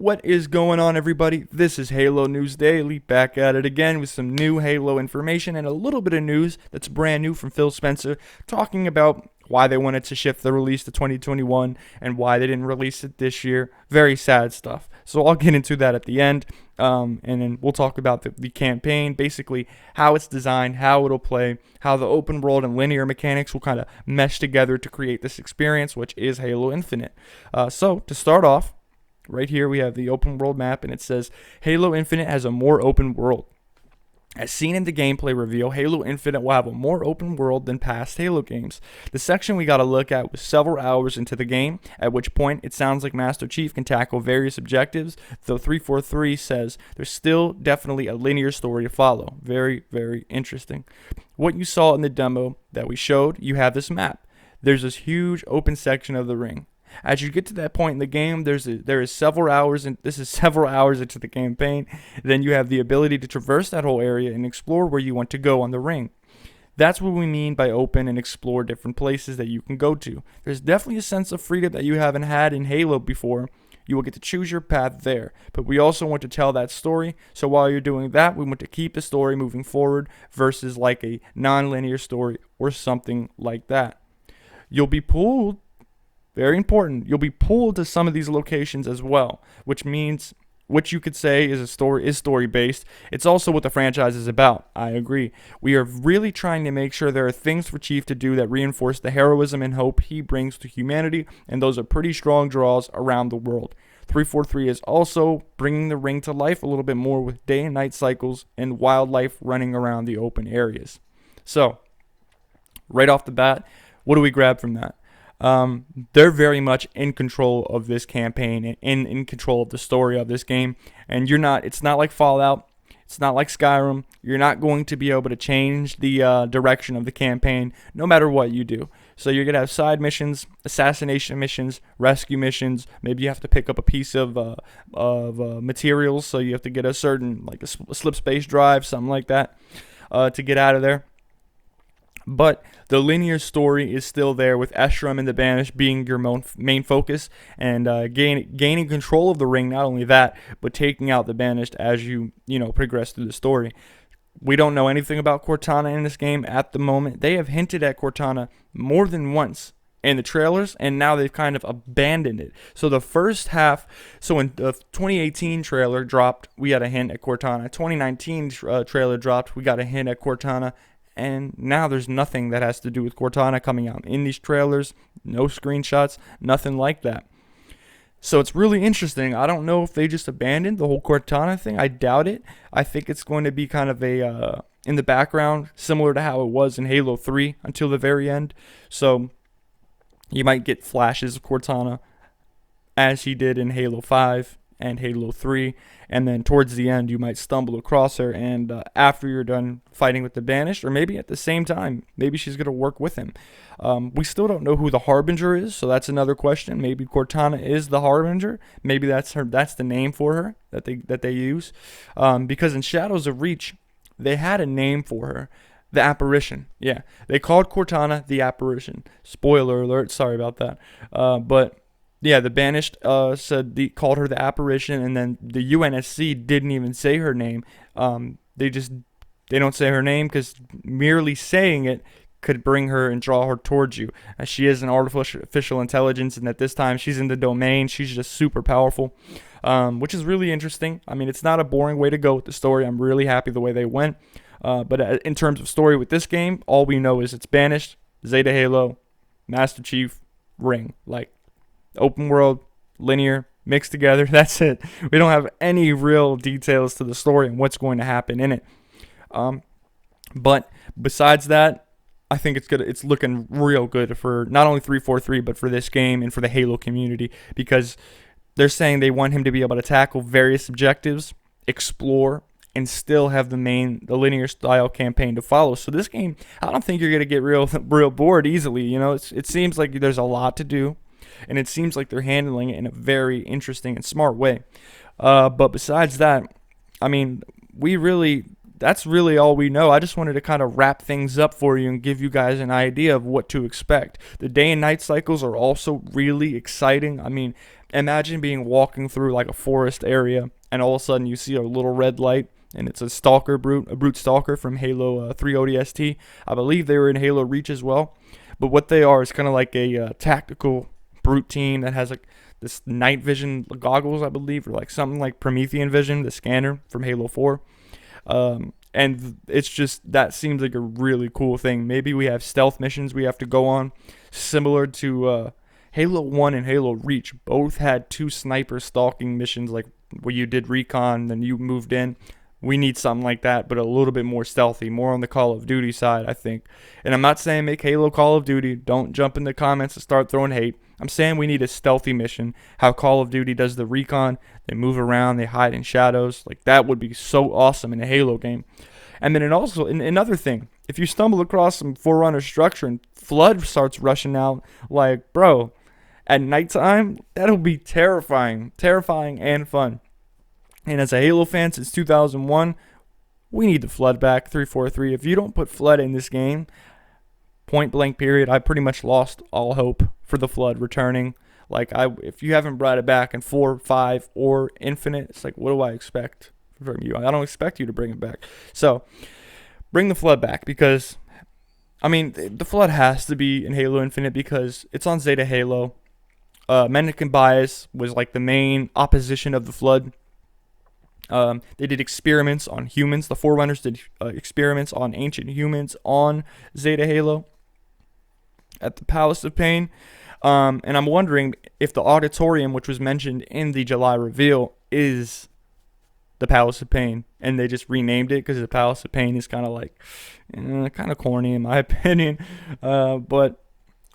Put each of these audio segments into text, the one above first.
What is going on, everybody? This is Halo News Daily, back at it again with some new Halo information and a little bit of news that's brand new from Phil Spencer, talking about why they wanted to shift the release to 2021 and why they didn't release it this year. Very sad stuff. So I'll get into that at the end, and then we'll talk about the campaign, basically how it's designed, how it'll play, how the open world and linear mechanics will kind of mesh together to create this experience, which is Halo Infinite. So to start off, right here we have the open world map, and it says Halo Infinite has a more open world. As seen in the gameplay reveal, Halo Infinite will have a more open world than past Halo games. The section we got to look at was several hours into the game, at which point it sounds like Master Chief can tackle various objectives, though 343 says there's still definitely a linear story to follow. Very, very interesting. What you saw in the demo that we showed, you have this map. There's this huge open section of the ring. As you get to that point in the game, there is several hours, and this is several hours into the campaign. Then you have the ability to traverse that whole area and explore where you want to go on the ring. That's what we mean by open and explore different places that you can go to. There's definitely a sense of freedom that you haven't had in Halo before. You will get to choose your path there, but we also want to tell that story. So while you're doing that, we want to keep the story moving forward versus like a non-linear story or something like that. You'll be pulled. Very important. You'll be pulled to some of these locations as well, which means what you could say is story based. It's also what the franchise is about. I agree. We are really trying to make sure there are things for Chief to do that reinforce the heroism and hope he brings to humanity, and those are pretty strong draws around the world. 343 is also bringing the ring to life a little bit more with day and night cycles and wildlife running around the open areas. So, right off the bat, what do we grab from that? They're very much in control of this campaign and in control of the story of this game. And it's not like Fallout. It's not like Skyrim. You're not going to be able to change the direction of the campaign no matter what you do. So you're going to have side missions, assassination missions, rescue missions. Maybe you have to pick up a piece of materials. So you have to get a certain, like a slip space drive, something like that, to get out of there. But the linear story is still there, with Escharum and the Banished being your main focus, and gaining control of the ring. Not only that, but taking out the Banished as you progress through the story. We don't know anything about Cortana in this game at the moment. They have hinted at Cortana more than once in the trailers, and now they've kind of abandoned it. So the first half, so when the 2018 trailer dropped, we had a hint at Cortana. 2019 trailer dropped, we got a hint at Cortana. And now there's nothing that has to do with Cortana coming out in these trailers. No screenshots, nothing like that. So it's really interesting. I don't know if they just abandoned the whole Cortana thing. I doubt it. I think it's going to be kind of a in the background, similar to how it was in Halo 3 until the very end. So you might get flashes of Cortana as he did in Halo 5 and Halo 3, and then towards the end you might stumble across her, and after you're done fighting with the Banished, or maybe at the same time, maybe she's going to work with him. We still don't know who the Harbinger is, so that's another question. Maybe Cortana is the Harbinger. Maybe that's the name for her that they use, because in Shadows of Reach they had a name for her. The Apparition. Yeah, they called Cortana the Apparition. Spoiler alert, sorry about that. But yeah, the Banished called her the Apparition, and then the UNSC didn't even say her name. They don't say her name because merely saying it could bring her and draw her towards you. She is an artificial intelligence, and at this time she's in the domain. She's just super powerful, which is really interesting. I mean, it's not a boring way to go with the story. I'm really happy the way they went. But in terms of story with this game, all we know is it's Banished, Zeta Halo, Master Chief, Ring. Like, open world, linear, mixed together. That's it. We don't have any real details to the story and what's going to happen in it. But besides that, I think it's good. It's looking real good for not only 343, but for this game and for the Halo community, because they're saying they want him to be able to tackle various objectives, explore, and still have the linear style campaign to follow. So this game, I don't think you're going to get real bored easily. It seems like there's a lot to do, and it seems like they're handling it in a very interesting and smart way. But besides that, I mean, that's really all we know. I just wanted to kind of wrap things up for you and give you guys an idea of what to expect. The day and night cycles are also really exciting. I mean, Imagine being walking through like a forest area, and all of a sudden you see a little red light, and it's a stalker brute, a brute stalker from Halo 3 ODST. I believe they were in Halo Reach as well. But what they are is kind of like a tactical brute team that has like this night vision goggles, I believe, or like something like Promethean vision, the scanner from Halo 4. And it's just, that seems like a really cool thing. Maybe we have stealth missions we have to go on, similar to Halo 1 and Halo Reach. Both had 2 sniper stalking missions, like where you did recon, then you moved in. We need something like that, but a little bit more stealthy, more on the Call of Duty side, I think. And I'm not saying make Halo Call of Duty. Don't jump in the comments and start throwing hate. I'm saying we need a stealthy mission. How Call of Duty does the recon. They move around. They hide in shadows. Like, that would be so awesome in a Halo game. And then another thing. If you stumble across some Forerunner structure and Flood starts rushing out, like, bro, at nighttime, that'll be terrifying. Terrifying and fun. And as a Halo fan since 2001, we need the Flood back, 343. If you don't put Flood in this game, point blank period, I pretty much lost all hope for the Flood returning. Like, if you haven't brought it back in 4, 5, or Infinite, it's like, what do I expect from you? I don't expect you to bring it back. So, bring the Flood back, because, I mean, the Flood has to be in Halo Infinite because it's on Zeta Halo. Mendic and Bias was like the main opposition of the Flood. They did experiments on humans. The Forerunners did experiments on ancient humans on Zeta Halo at the Palace of Pain. And I'm wondering if the auditorium, which was mentioned in the July reveal, is the Palace of Pain. And they just renamed it because the Palace of Pain is kind of like, kind of corny in my opinion. But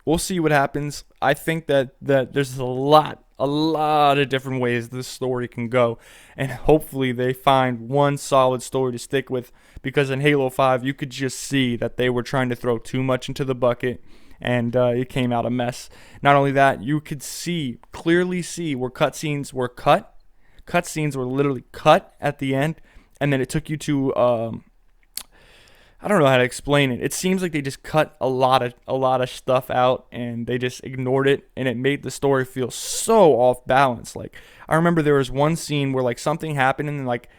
we'll see what happens. I think that there's a lot of different ways this story can go, and hopefully they find one solid story to stick with, because in Halo 5 you could just see that they were trying to throw too much into the bucket, and it came out a mess. Not only that, you could clearly see where cutscenes were cut. Cutscenes were literally cut at the end, and then it took you to I don't know how to explain it. It seems like they just cut a lot of stuff out, and they just ignored it, and it made the story feel so off balance. Like, I remember there was one scene where like something happened, and then like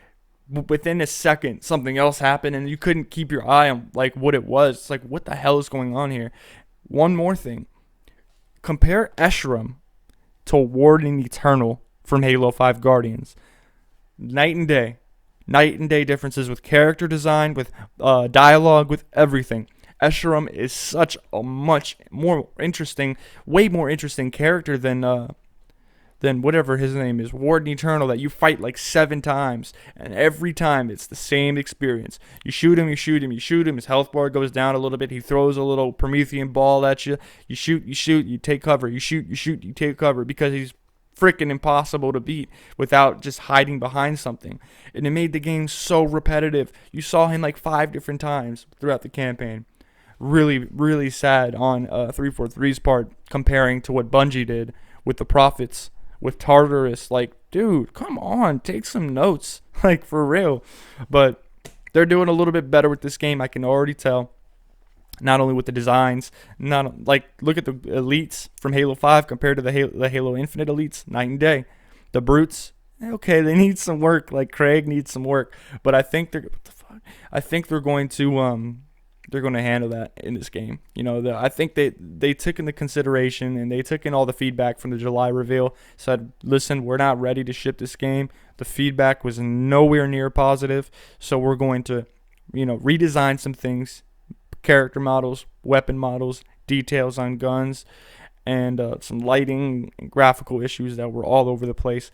within a second something else happened, and you couldn't keep your eye on like what it was. It's like, what the hell is going on here? One more thing. Compare Escharum to Warden Eternal from Halo 5 Guardians. Night and day. Night and day differences with character design, with dialogue, with everything. Escharum is such a much more interesting, way more interesting character than whatever his name is, Warden Eternal, that you fight like 7 times, and every time it's the same experience. You shoot him, his health bar goes down a little bit, he throws a little Promethean ball at you, you shoot, you take cover, you shoot, you take cover, because he's freaking impossible to beat without just hiding behind something. And it made the game so repetitive. You saw him like 5 different times throughout the campaign. Really, really sad on 343's part, comparing to what Bungie did with the Prophets, with Tartarus. Like, dude, come on, take some notes, like, for real. But they're doing a little bit better with this game, I can already tell. Not only with the designs, not like, look at the elites from Halo 5 compared to the Halo Infinite elites, night and day. The brutes, okay, they need some work. Like, Craig needs some work, but I think they're going to handle that in this game. You know, I think they took into consideration, and they took in all the feedback from the July reveal. Said, listen, we're not ready to ship this game. The feedback was nowhere near positive, so we're going to, redesign some things. Character models, weapon models, details on guns, and some lighting and graphical issues that were all over the place.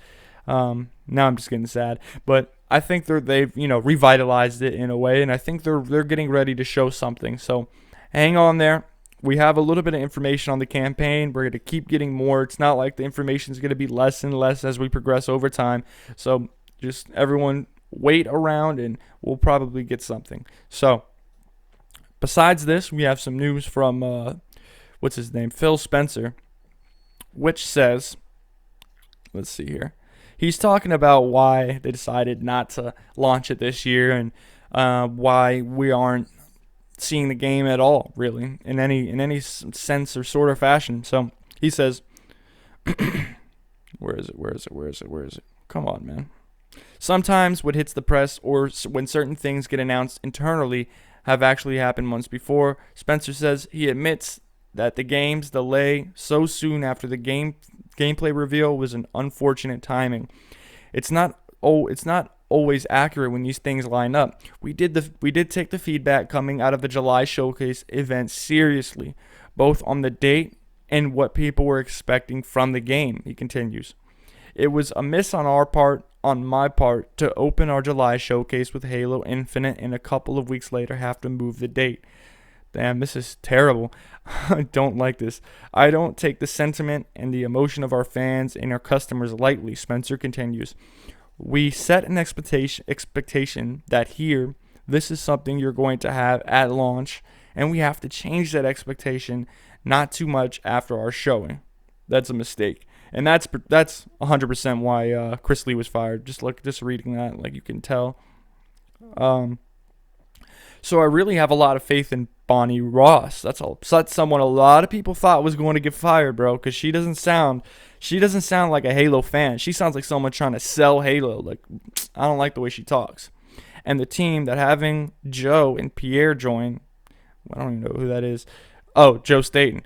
Now I'm just getting sad, but I think they've revitalized it in a way, and I think they're getting ready to show something. So hang on there. We have a little bit of information on the campaign. We're going to keep getting more. It's not like the information is going to be less and less as we progress over time. So just everyone wait around, and we'll probably get something. So besides this, we have some news from, what's his name, Phil Spencer, which says, let's see here. He's talking about why they decided not to launch it this year, and why we aren't seeing the game at all, really, in any sense or sort of fashion. So he says, Where is it? Where is it? Where is it? Where is it? Come on, man. Sometimes what hits the press or when certain things get announced internally have actually happened months before. Spencer says he admits that the game's delay so soon after the gameplay reveal was an unfortunate timing. It's not always accurate when these things line up. We did take the feedback coming out of the July showcase event seriously, both on the date and what people were expecting from the game, he continues. It was a miss on my part, to open our July showcase with Halo Infinite and a couple of weeks later have to move the date. Damn, this is terrible. I don't like this. I don't take the sentiment and the emotion of our fans and our customers lightly, Spencer continues. We set an expectation that here, this is something you're going to have at launch, and we have to change that expectation not too much after our showing. That's a mistake. And that's 100% why Chris Lee was fired. Just reading that, like you can tell. So I really have a lot of faith in Bonnie Ross. That's someone a lot of people thought was going to get fired, bro, because she doesn't sound like a Halo fan. She sounds like someone trying to sell Halo. Like, I don't like the way she talks. And the team that having Joe and Pierre join, I don't even know who that is. Oh, Joe Staten.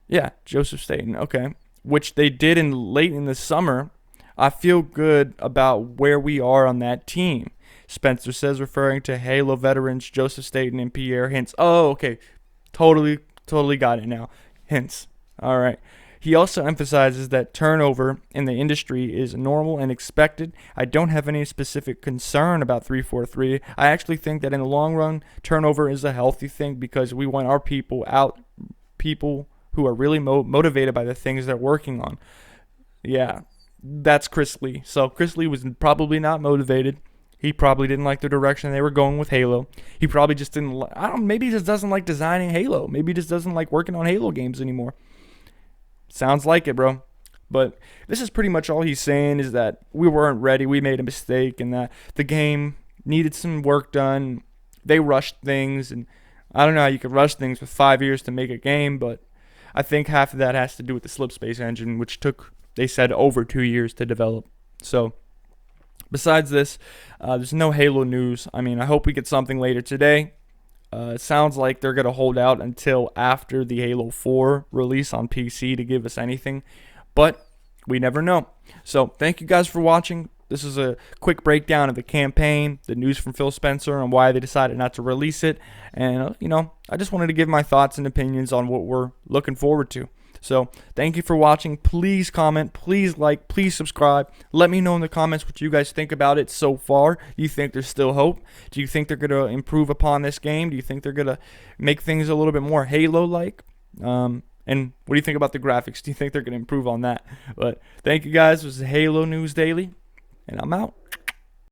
Yeah, Joseph Staten. Okay. Which they did late in the summer. I feel good about where we are on that team, Spencer says, referring to Halo veterans Joseph Staten and Pierre Hintz. Oh, okay. Totally got it now. Hintz. All right. He also emphasizes that turnover in the industry is normal and expected. I don't have any specific concern about 343. I actually think that in the long run, turnover is a healthy thing because we want our people who are really motivated by the things they're working on. Yeah, that's Chris Lee. So Chris Lee was probably not motivated. He probably didn't like the direction they were going with Halo. He probably just didn't. Maybe he just doesn't like designing Halo. Maybe he just doesn't like working on Halo games anymore. Sounds like it, bro. But this is pretty much all he's saying, is that we weren't ready. We made a mistake, and that the game needed some work done. They rushed things, and I don't know how you could rush things with 5 years to make a game, but I think half of that has to do with the Slipspace engine, which took, they said, over 2 years to develop. So, besides this, there's no Halo news. I mean, I hope we get something later today. It sounds like they're going to hold out until after the Halo 4 release on PC to give us anything, but we never know. So, thank you guys for watching. This is a quick breakdown of the campaign, the news from Phil Spencer, and why they decided not to release it. And, I just wanted to give my thoughts and opinions on what we're looking forward to. So, thank you for watching. Please comment, please like, please subscribe. Let me know in the comments what you guys think about it so far. Do you think there's still hope? Do you think they're going to improve upon this game? Do you think they're going to make things a little bit more Halo-like? And what do you think about the graphics? Do you think they're going to improve on that? But thank you guys. This is Halo News Daily, and I'm out.